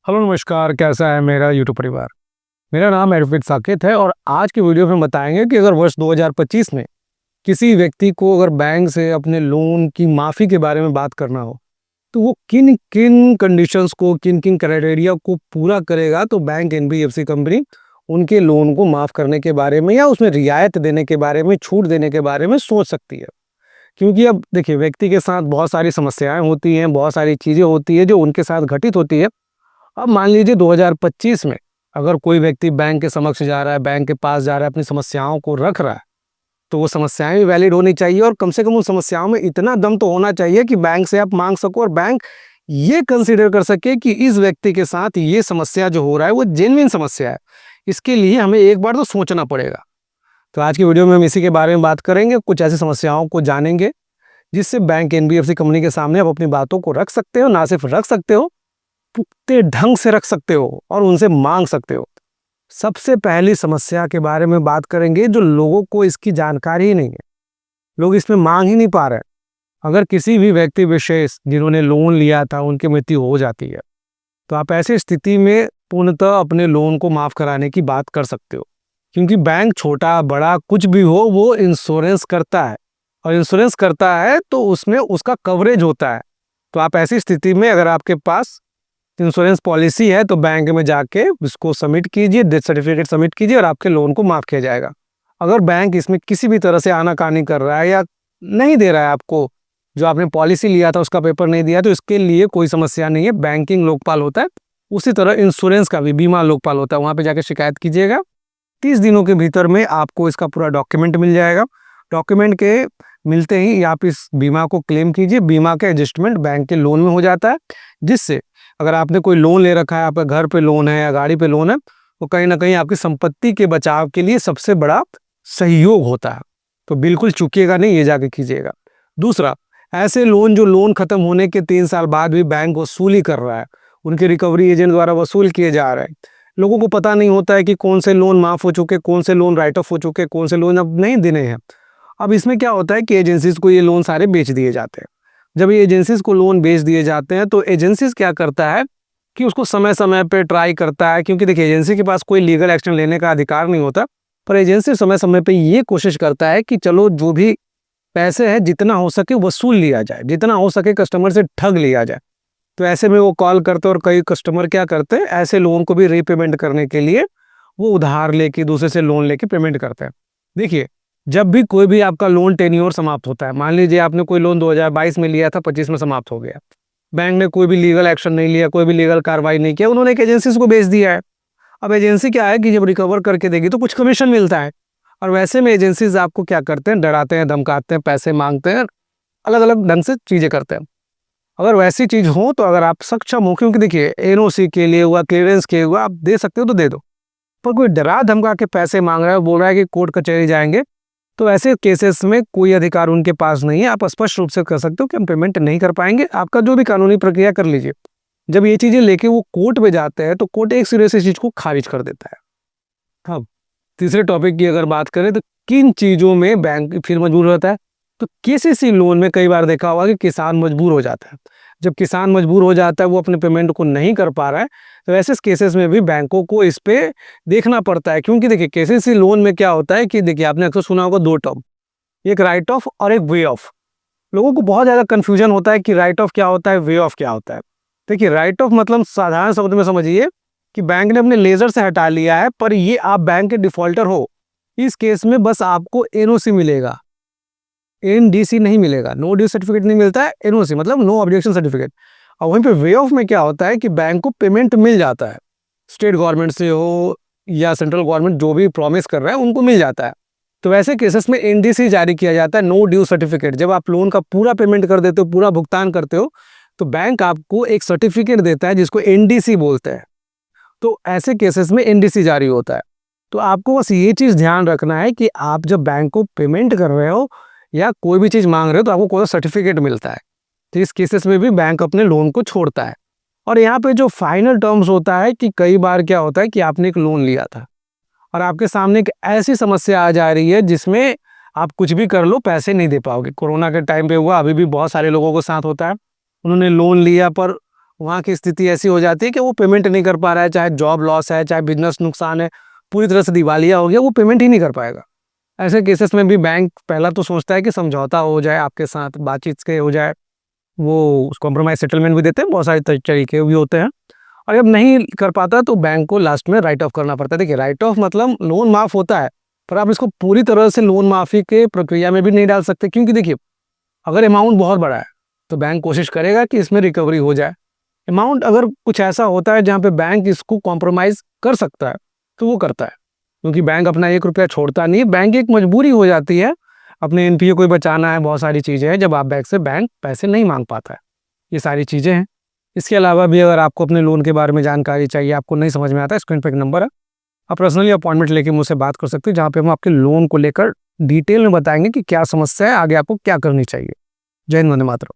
Hello नमस्कार, कैसा है मेरा यूट्यूब परिवार। मेरा नाम अर्पित साकेत है और आज की वीडियो में बताएंगे कि अगर वर्ष 2025 में किसी व्यक्ति को अगर बैंक से अपने लोन की माफ़ी के बारे में बात करना हो तो वो किन किन कंडीशंस को, किन किन क्राइटेरिया को पूरा करेगा तो बैंक एनबीएफसी कंपनी उनके लोन को माफ़ करने के बारे में या उसमें रियायत देने के बारे में, छूट देने के बारे में सोच सकती है। क्योंकि अब देखिए, व्यक्ति के साथ बहुत सारी समस्याएं होती हैं, बहुत सारी चीज़ें होती है जो उनके साथ घटित होती है। अब मान लीजिए 2025 में अगर कोई व्यक्ति बैंक के समक्ष जा रहा है, बैंक के पास जा रहा है, अपनी समस्याओं को रख रहा है, तो वो समस्याएं भी वैलिड होनी चाहिए और कम से कम उन समस्याओं में इतना दम तो होना चाहिए कि बैंक से आप मांग सको और बैंक ये कंसीडर कर सके कि इस व्यक्ति के साथ ये समस्या जो हो रहा है वो जेन्युइन समस्या है। इसके लिए हमें एक बार तो सोचना पड़ेगा। तो आज की वीडियो में हम इसी के बारे में बात करेंगे, कुछ ऐसी समस्याओं को जानेंगे जिससे बैंक एनबीएफसी कंपनी के सामने आप अपनी बातों को रख सकते हो, ना सिर्फ रख सकते हो, पुख्ते ढंग से रख सकते हो और उनसे मांग सकते हो। सबसे पहली समस्या के बारे में बात करेंगे जो लोगों को इसकी जानकारी ही नहीं है, लोग इसमें मांग ही नहीं पा रहे। अगर किसी भी व्यक्ति विशेष जिन्होंने लोन लिया था उनकी मृत्यु हो जाती है तो आप ऐसी स्थिति में पूर्णतः अपने लोन को माफ कराने की बात कर सकते हो, क्योंकि बैंक छोटा बड़ा कुछ भी हो वो इंश्योरेंस करता है और इंश्योरेंस करता है तो उसमें उसका कवरेज होता है। तो आप ऐसी स्थिति में अगर आपके पास इंश्योरेंस पॉलिसी है तो बैंक में जाके उसको सबमिट कीजिए, डेथ सर्टिफिकेट सबमिट कीजिए और आपके लोन को माफ़ किया जाएगा। अगर बैंक इसमें किसी भी तरह से आनाकानी कर रहा है या नहीं दे रहा है आपको, जो आपने पॉलिसी लिया था उसका पेपर नहीं दिया, तो इसके लिए कोई समस्या नहीं है। बैंकिंग लोकपाल होता है, उसी तरह इंश्योरेंस का भी बीमा लोकपाल होता है। वहाँ पर जाकर शिकायत कीजिएगा, 30 दिनों के भीतर में आपको इसका पूरा डॉक्यूमेंट मिल जाएगा। डॉक्यूमेंट के मिलते ही आप इस बीमा को क्लेम कीजिए। बीमा का एडजस्टमेंट बैंक के लोन में हो जाता है, जिससे अगर आपने कोई लोन ले रखा है, आपका घर पे लोन है या गाड़ी पे लोन है, तो कहीं ना कहीं आपकी संपत्ति के बचाव के लिए सबसे बड़ा सहयोग होता है। तो बिल्कुल चूकिएगा नहीं, ये जाके कीजिएगा। दूसरा, ऐसे लोन जो लोन खत्म होने के 3 साल बाद भी बैंक वसूली कर रहा है, उनके रिकवरी एजेंट द्वारा वसूल किए जा रहे हैं। लोगों को पता नहीं होता है कि कौन से लोन माफ़ हो चुके, कौन से लोन राइट ऑफ हो चुके, कौन से लोन अब नहीं देने हैं। अब इसमें क्या होता है कि एजेंसीज को ये लोन सारे बेच दिए जाते हैं। जब ये एजेंसीज को लोन बेच दिए जाते हैं तो एजेंसीज क्या करता है कि उसको समय समय पे ट्राई करता है, क्योंकि देखिए एजेंसी के पास कोई लीगल एक्शन लेने का अधिकार नहीं होता, पर एजेंसी समय समय पे ये कोशिश करता है कि चलो जो भी पैसे हैं जितना हो सके वसूल लिया जाए, जितना हो सके कस्टमर से ठग लिया जाए। तो ऐसे में वो कॉल करते हैं और कई कस्टमर क्या करते हैं, ऐसे लोन को भी रीपेमेंट करने के लिए वो उधार लेके दूसरे से लोन लेके पेमेंट करते हैं। देखिए, जब भी कोई भी आपका लोन टेन्योर समाप्त होता है, मान लीजिए आपने कोई लोन 2022 में लिया था, 25 में समाप्त हो गया, बैंक ने कोई भी लीगल एक्शन नहीं लिया, कोई भी लीगल कार्रवाई नहीं किया, उन्होंने एक एजेंसी को बेच दिया है। अब एजेंसी क्या है कि जब रिकवर करके देगी तो कुछ कमीशन मिलता है, और वैसे में एजेंसीज आपको क्या करते हैं, डराते हैं, धमकाते हैं, पैसे मांगते हैं, अलग अलग ढंग से चीज़ें करते हैं। अगर वैसी चीज़ हो तो अगर आप सक्षम हो, क्योंकि देखिए एनओसी के लिए हुआ, क्लियरेंस के हुआ, आप दे सकते हो तो दे दो, पर कोई डरा धमका के पैसे मांग रहा है, बोल रहा है कि कोर्ट कचहरी जाएंगे, तो ऐसे केसेस में कोई अधिकार उनके पास नहीं है। आप स्पष्ट रूप से कह सकते हो कि हम पेमेंट नहीं कर पाएंगे, आपका जो भी कानूनी प्रक्रिया कर लीजिए। जब ये चीज़ें लेके वो कोर्ट में जाते हैं तो कोर्ट एक सिरे से इस चीज़ को खारिज कर देता है। अब तीसरे टॉपिक की अगर बात करें तो किन चीज़ों में बैंक फिर मजबूर होता है, तो केसीसी लोन में कई बार देखा होगा कि किसान मजबूर हो जाता है। जब किसान मजबूर हो जाता है, वो अपने पेमेंट को नहीं कर पा रहा है, तो ऐसे केसेस में भी बैंकों को इस पे देखना पड़ता है। क्योंकि देखिए केसीसी लोन में क्या होता है कि देखिए आपने अक्सर सुना होगा 2 टर्म, एक राइट ऑफ और एक वे ऑफ। लोगों को बहुत ज़्यादा कन्फ्यूजन होता है कि राइट ऑफ क्या होता है, वे ऑफ क्या होता है। देखिए राइट ऑफ मतलब साधारण शब्द में समझिए कि बैंक ने अपने लेजर से हटा लिया है, पर ये आप बैंक के डिफॉल्टर हो, इस केस में बस आपको एनओसी मिलेगा, एनडीसी नहीं मिलेगा, नो ड्यू सर्टिफिकेट नहीं मिलता है, एनओसी मतलब नो ऑब्जेक्शन सर्टिफिकेट। और वहीं पे वे ऑफ में क्या होता है कि बैंक को पेमेंट मिल जाता है, स्टेट गवर्नमेंट से हो या सेंट्रल गवर्नमेंट जो भी प्रॉमिस कर रहा है उनको मिल जाता है। तो वैसे केसेस में एनडीसी जारी किया जाता है, नो ड्यू सर्टिफिकेट। जब आप लोन का पूरा पेमेंट कर देते हो, पूरा भुगतान करते हो, तो बैंक आपको एक सर्टिफिकेट देता है जिसको एनडीसी बोलते हैं। तो ऐसे केसेस में एनडीसी जारी होता है। तो आपको बस ये चीज़ ध्यान रखना है कि आप जब बैंक को पेमेंट कर रहे हो या कोई भी चीज़ मांग रहे हो तो आपको कोई सर्टिफिकेट मिलता है। तो इस केसेस में भी बैंक अपने लोन को छोड़ता है। और यहाँ पे जो फाइनल टर्म्स होता है कि कई बार क्या होता है कि आपने एक लोन लिया था और आपके सामने एक ऐसी समस्या आ जा रही है जिसमें आप कुछ भी कर लो पैसे नहीं दे पाओगे। कोरोना के टाइम पे हुआ, अभी भी बहुत सारे लोगों के साथ होता है। उन्होंने लोन लिया पर वहाँ की स्थिति ऐसी हो जाती है कि वो पेमेंट नहीं कर पा रहा है, चाहे जॉब लॉस है, चाहे बिजनेस नुकसान है, पूरी तरह से दिवालिया हो गया, वो पेमेंट ही नहीं कर पाएगा। ऐसे केसेस में भी बैंक पहला तो सोचता है कि समझौता हो जाए आपके साथ, बातचीत से हो जाए, वो कॉम्प्रोमाइज़ सेटलमेंट भी देते हैं, बहुत सारे तरीके भी होते हैं। और जब नहीं कर पाता तो बैंक को लास्ट में राइट ऑफ करना पड़ता है। देखिए, राइट ऑफ मतलब लोन माफ़ होता है, पर आप इसको पूरी तरह से लोन माफ़ी के प्रक्रिया में भी नहीं डाल सकते, क्योंकि देखिए, अगर अमाउंट बहुत बड़ा है तो बैंक कोशिश करेगा कि इसमें रिकवरी हो जाए। अमाउंट अगर कुछ ऐसा होता है जहाँ पे बैंक इसको कॉम्प्रोमाइज़ कर सकता है, तो वो करता है, क्योंकि बैंक अपना 1 रुपया छोड़ता नहीं है। बैंक की एक मजबूरी हो जाती है, अपने एनपीए को भी बचाना है, बहुत सारी चीज़ें हैं, जब आप बैंक पैसे नहीं माँग पाता है। ये सारी चीज़ें हैं। इसके अलावा भी अगर आपको अपने लोन के बारे में जानकारी चाहिए, आपको नहीं समझ में आता है, स्क्रीन पे एक नंबर है, आप पर्सनली अपॉइंटमेंट लेके मुझसे बात कर सकते हैं, जहाँ पे हम आपके लोन को लेकर डिटेल में बताएँगे कि क्या समस्या है, आगे आपको क्या करनी चाहिए। जय हिंद, वंदे मातरम।